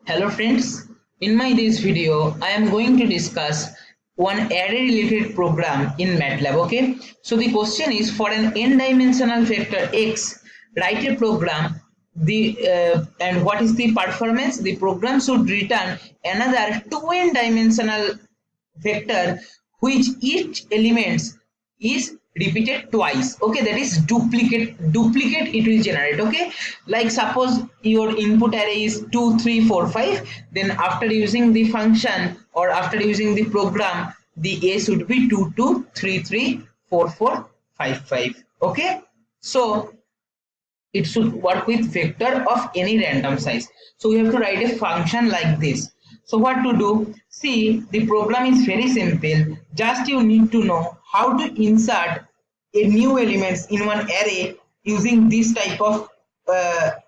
Hello friends, in my this video I am going to discuss one array related program in MATLAB. Okay, so the question is, for an n dimensional vector x, write a program. And what is the performance? The program should return another 2n dimensional vector which each elements is repeated twice. Okay, that is duplicate it will generate. Okay, like suppose your input array is 2 3 4 5, then after using the function or after using the program, the a should be 2 2 3 3 4 4 5 5. Okay, so it should work with vector of any random size. So we have to write a function like this. So what to do? See, the program is very simple. Just you need to know how to insert a new elements in one array using this type of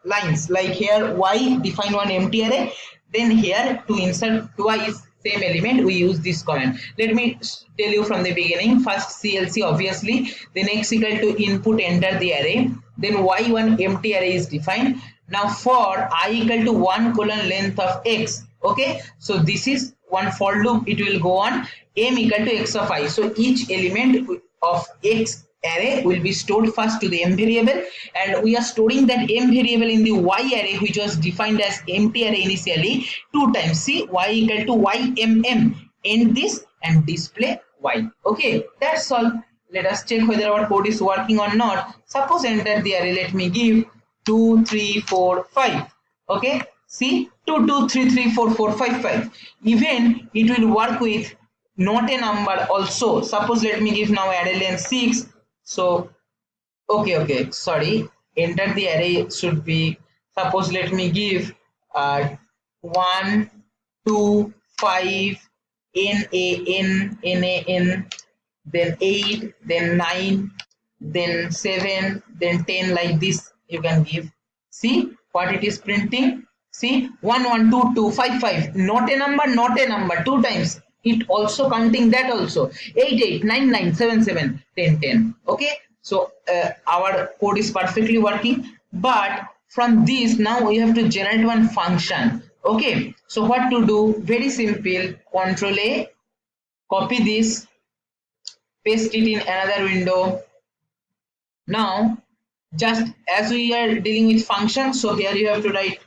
lines. Like here, y define one empty array. Then here to insert twice same element, we use this command. Let me tell you from the beginning. First CLC, obviously, then x equal to input, enter the array, then y1 empty array is defined. Now for I equal to 1 colon length of x. Okay, so this is one for loop, it will go on m equal to x of I. So each element of x array will be stored first to the m variable, and we are storing that m variable in the y array, which was defined as empty array initially, two times. See, y equal to ymm, end this and display y. Okay, that's all. Let us check whether our code is working or not. Suppose enter the array, let me give 2 3 4 5. Okay, see, 2 2 3 3 4 4 5 5. Even it will work with not a number also. Suppose let me give now array length 6. So okay, sorry, enter the array should be, suppose let me give 1 2 5 n a n n a n, then 8, then 9, then 7, then 10, like this you can give. See what it is printing. See, 1 1 2 2 5 5, not a number, two times. It also counting that also. 8 8 9 9 7 7 10 10. Okay, so our code is perfectly working. But from this, now we have to generate one function. Okay, so what to do? Very simple. Control A, copy this, paste it in another window. Now just as we are dealing with function, so here you have to write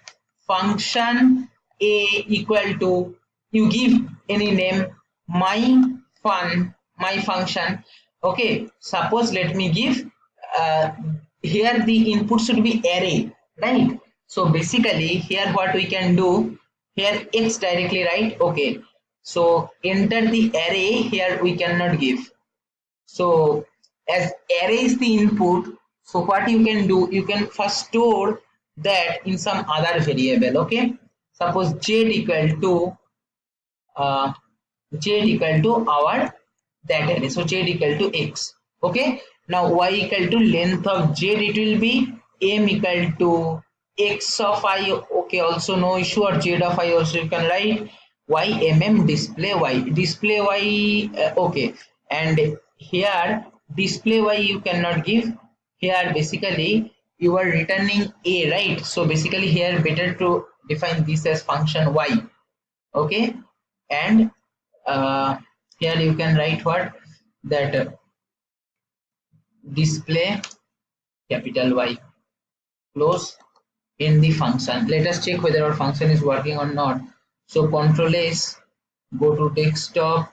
function a equal to, you give any name, my function. Okay, suppose let me give here the input should be array, right? So basically here what we can do, here x directly, right? Okay, so enter the array, here we cannot give. So as array is the input, so what you can do, you can first store that in some other variable. Okay, suppose z equal to uh, our that array, so z equal to x. Okay, now y equal to length of z, it will be m equal to x of I. Okay, also no issue, or z of I also you can write y display y. Okay, and here display y you cannot give. Here basically you are returning a, right? So basically here better to define this as function y. Okay, and here you can write what, that display capital Y, close in the function. Let us check whether our function is working or not. So Control S, go to desktop.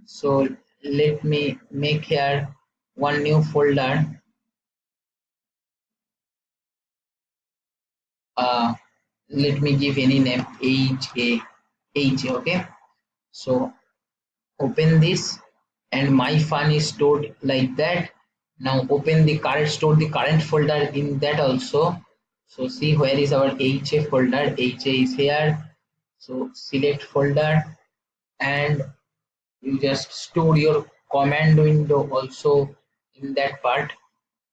So let me make here one new folder. Let me give any name, HA. Okay, so open this, and myfun is stored like that. Now open the current, store the current folder in that also. So see where is our HA folder. HA is here. So select folder, and you just store your command window also in that part,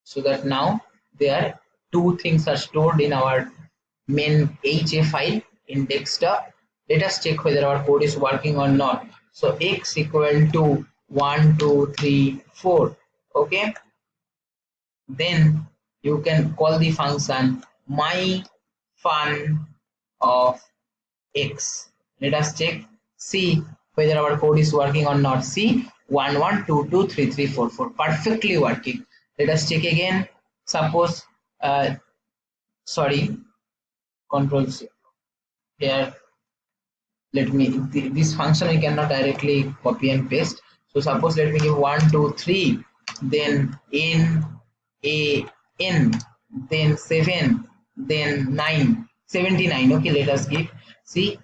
so that now there two things are stored in our main HA file in desktop. Let us check whether our code is working or not. So x equal to 1 2 3 4. Okay, then you can call the function my fun of x. Let us check, see whether our code is working or not. See, 1 1 2 2 3 3 4 4, perfectly working. Let us check again. Suppose sorry, control C. Here, let me, this function we cannot directly copy and paste. So suppose let me give 1 2 3, then n a n, then 7, then 9 79. Okay, let us give, see,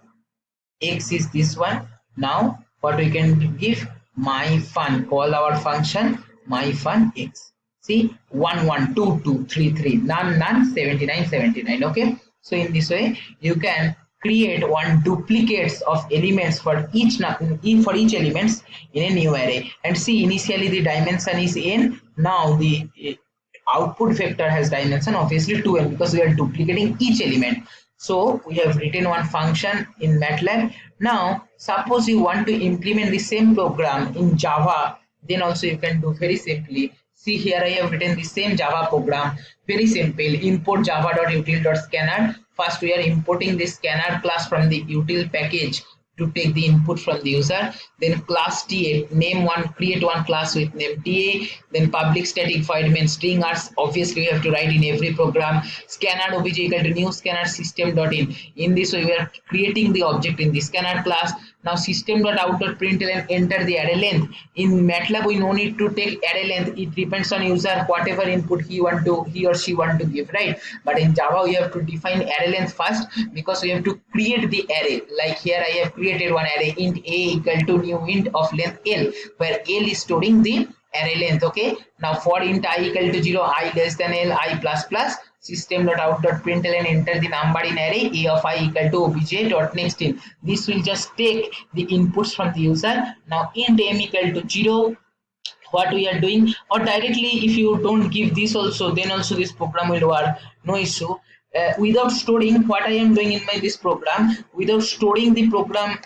x is this one. Now what we can give, myfun, call our function myfun x. See, 1 1 2 2 3 3, none none, 79 79. Okay, so in this way you can create one duplicates of elements for each elements in a new array. And see, initially the dimension is n, now the output vector has dimension obviously 2n, because we are duplicating each element. So we have written one function in MATLAB. Now suppose you want to implement the same program in Java, then also you can do very simply. See, here I have written the same Java program, very simple. Import java.util.scanner. First we are importing the scanner class from the util package to take the input from the user. Then class ta, name one, create one class with name ta. Then public static void main string ars, obviously we have to write in every program. Scanner obj equal to new scanner system.in. In this way we are creating the object in the scanner class. Now system.out.println, enter the array length. In MATLAB we no need to take array length, it depends on user whatever input he or she want to give, right? But in Java we have to define array length first, because we have to create the array. Like here I have created one array, int a equal to new int of length l, where l is storing the array length. Okay, now for int I equal to 0, I less than l, I plus plus, system.out.println, enter the number in array, a of I equal to obj.nextInt. This will just take the inputs from the user. Now int m equal to 0, what we are doing, or directly if you don't give this also, then also this program will work, no issue. Without storing, what I am doing in my this program, without storing the program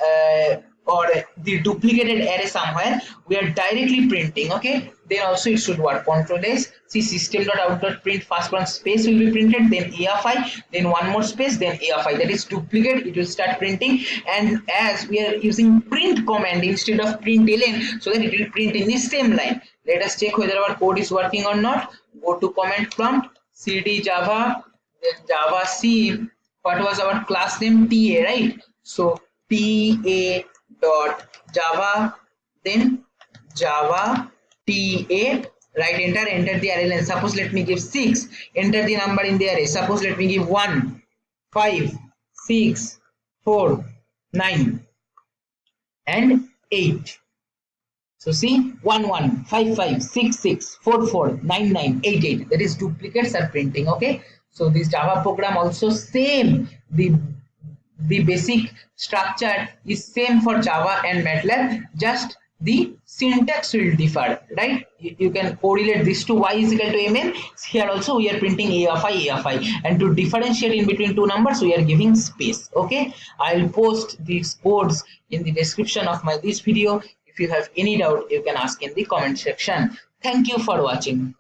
or the duplicated array somewhere, we are directly printing. Okay, then also it should work. Control S, see, system.out.print, first one space will be printed, then a of I, then one more space, then a of I, that is duplicate, it will start printing. And as we are using print command instead of println, so that it will print in the same line. Let us check whether our code is working or not. Go to command prompt, cd java, then java c, what was our class name, ta, right? So ta dot java, then java ta, right, enter the array length. Suppose let me give 6, enter the number in the array. Suppose let me give 1 5 6 4 9 and 8. So see, 1 1 5 5 6 6 4 4 9 9 8 8, that is duplicates are printing. Okay, so this Java program also same, the basic structure is same for Java and MATLAB, just the syntax will differ, right? You can correlate this to y is equal to mn. Here also we are printing a of I, and to differentiate in between two numbers we are giving space. Okay, I'll post these codes in the description of this video. If you have any doubt, you can ask in the comment section. Thank you for watching.